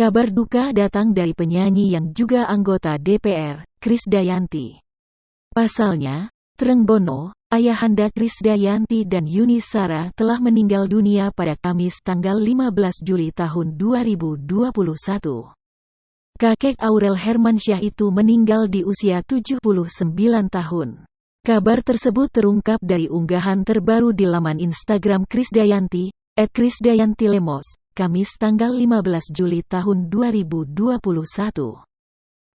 Kabar duka datang dari penyanyi yang juga anggota DPR, Krisdayanti. Pasalnya, Trenggono, ayahanda Krisdayanti dan Yuni Shara telah meninggal dunia pada Kamis tanggal 15 Juli tahun 2021. Kakek Aurel Hermansyah itu meninggal di usia 79 tahun. Kabar tersebut terungkap dari unggahan terbaru di laman Instagram Krisdayanti, @krisdayantilemos, Kamis tanggal 15 Juli tahun 2021.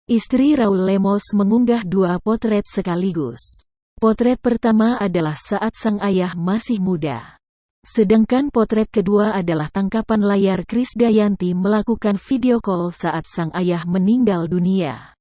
Istri Raul Lemos mengunggah dua potret sekaligus. Potret pertama adalah saat sang ayah masih muda. Sedangkan potret kedua adalah tangkapan layar Krisdayanti melakukan video call saat sang ayah meninggal dunia.